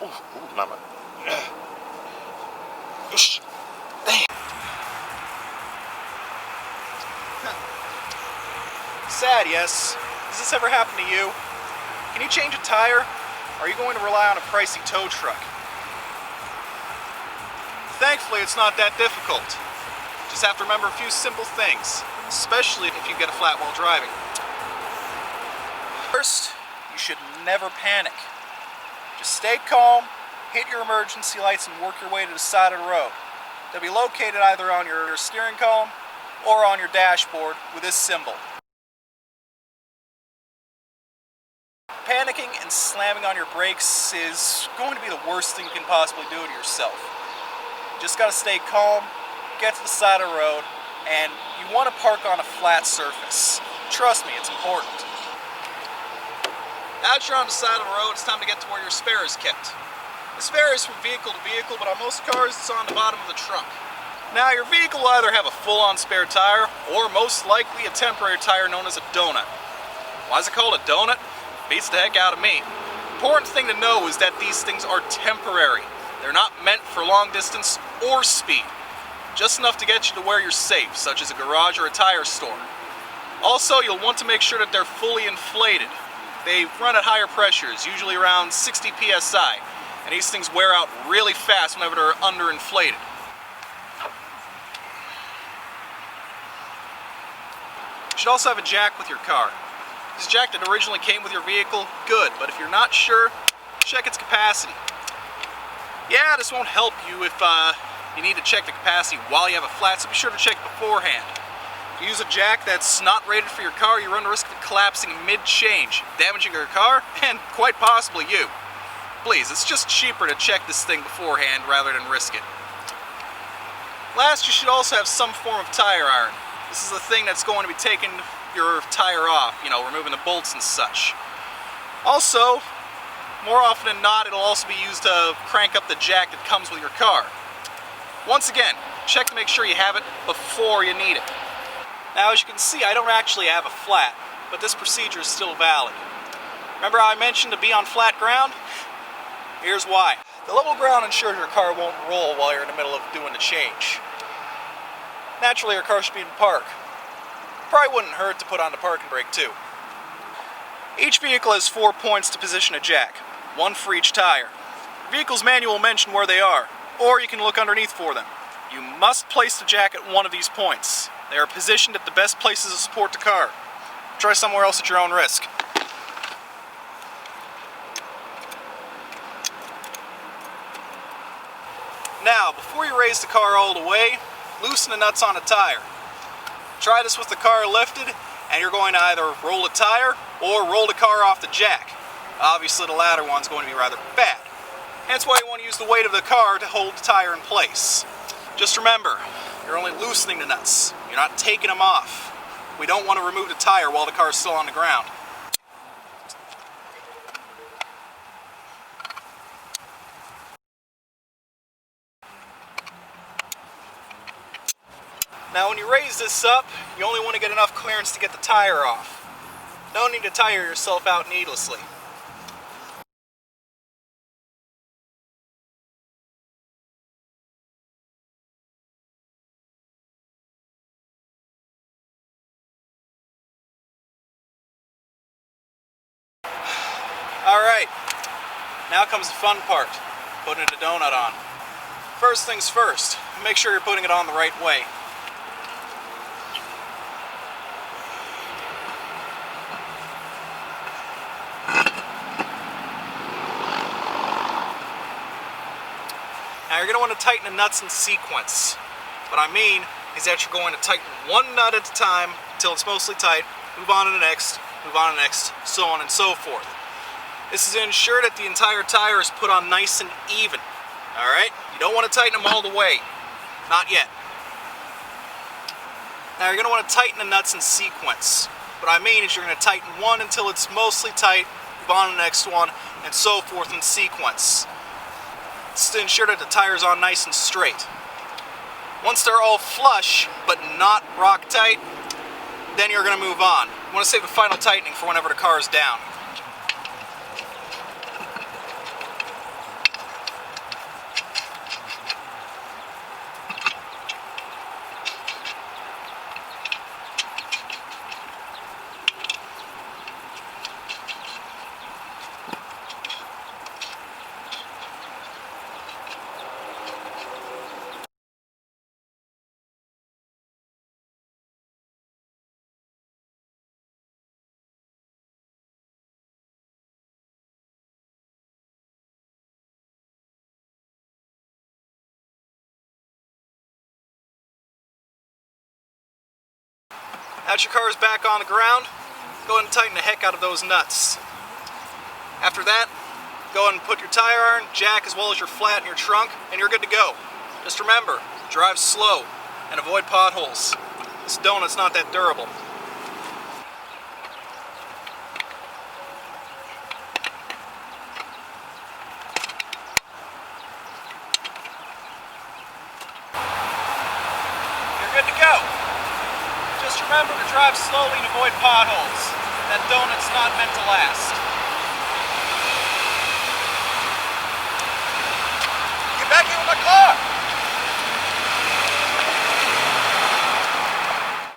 Ooh, mama. Sad, yes. Does this ever happen to you? Can you change a tire? Or are you going to rely on a pricey tow truck? Thankfully, it's not that difficult. Just have to remember a few simple things, especially if you get a flat while driving. First, you should never panic. Just stay calm, hit your emergency lights, and work your way to the side of the road. They'll be located either on your steering column or on your dashboard with this symbol. Panicking and slamming on your brakes is going to be the worst thing you can possibly do to yourself. You just gotta stay calm, get to the side of the road, and you want to park on a flat surface. Trust me, it's important. Now that you're on the side of the road, it's time to get to where your spare is kept. The spare is from vehicle to vehicle, but on most cars it's on the bottom of the trunk. Now your vehicle will either have a full-on spare tire, or most likely a temporary tire known as a donut. Why is it called a donut? Beats the heck out of me. Important thing to know is that these things are temporary. They're not meant for long distance or speed. Just enough to get you to where you're safe, such as a garage or a tire store. Also, you'll want to make sure that they're fully inflated. They run at higher pressures, usually around 60 psi, and these things wear out really fast whenever they're underinflated. You should also have a jack with your car. This jack that originally came with your vehicle, good, but if you're not sure, check its capacity. Yeah, this won't help you if you need to check the capacity while you have a flat, so be sure to check beforehand. If you use a jack that's not rated for your car, you run the risk of it collapsing mid-change, damaging your car, and quite possibly you. Please, it's just cheaper to check this thing beforehand rather than risk it. Last, you should also have some form of tire iron. This is the thing that's going to be taking your tire off, removing the bolts and such. Also, more often than not, it'll also be used to crank up the jack that comes with your car. Once again, check to make sure you have it before you need it. Now, as you can see, I don't actually have a flat, but this procedure is still valid. Remember how I mentioned to be on flat ground? Here's why. The level ground ensures your car won't roll while you're in the middle of doing the change. Naturally, your car should be in park. Probably wouldn't hurt to put on the parking brake too. Each vehicle has 4 points to position a jack, one for each tire. The vehicle's manual will mention where they are, or you can look underneath for them. You must place the jack at one of these points. They are positioned at the best places to support the car. Try somewhere else at your own risk. Now, before you raise the car all the way, loosen the nuts on a tire. Try this with the car lifted, and you're going to either roll the tire or roll the car off the jack. Obviously, the latter one's going to be rather bad. Hence why you want to use the weight of the car to hold the tire in place. Just remember, you're only loosening the nuts. You're not taking them off. We don't want to remove the tire while the car is still on the ground. Now when you raise this up, you only want to get enough clearance to get the tire off. No need to tire yourself out needlessly. Alright, now comes the fun part, putting the donut on. First things first, make sure you're putting it on the right way. Now you're going to want to tighten the nuts in sequence. What I mean is that you're going to tighten one nut at a time until it's mostly tight, move on to the next, move on to the next, so on and so forth. This is to ensure that the entire tire is put on nice and even. Alright? You don't want to tighten them all the way. Not yet. Now you're going to want to tighten the nuts in sequence. What I mean is you're going to tighten one until it's mostly tight, move on to the next one, and so forth in sequence. It's to ensure that the tire's on nice and straight. Once they're all flush, but not rock tight, then you're going to move on. You want to save the final tightening for whenever the car is down. Now that your car is back on the ground, go ahead and tighten the heck out of those nuts. After that, go ahead and put your tire iron, jack, as well as your flat in your trunk, and you're good to go. Just remember, drive slow and avoid potholes. This donut's not that durable. You're good to go. Just remember to drive slowly and avoid potholes. That donut's not meant to last.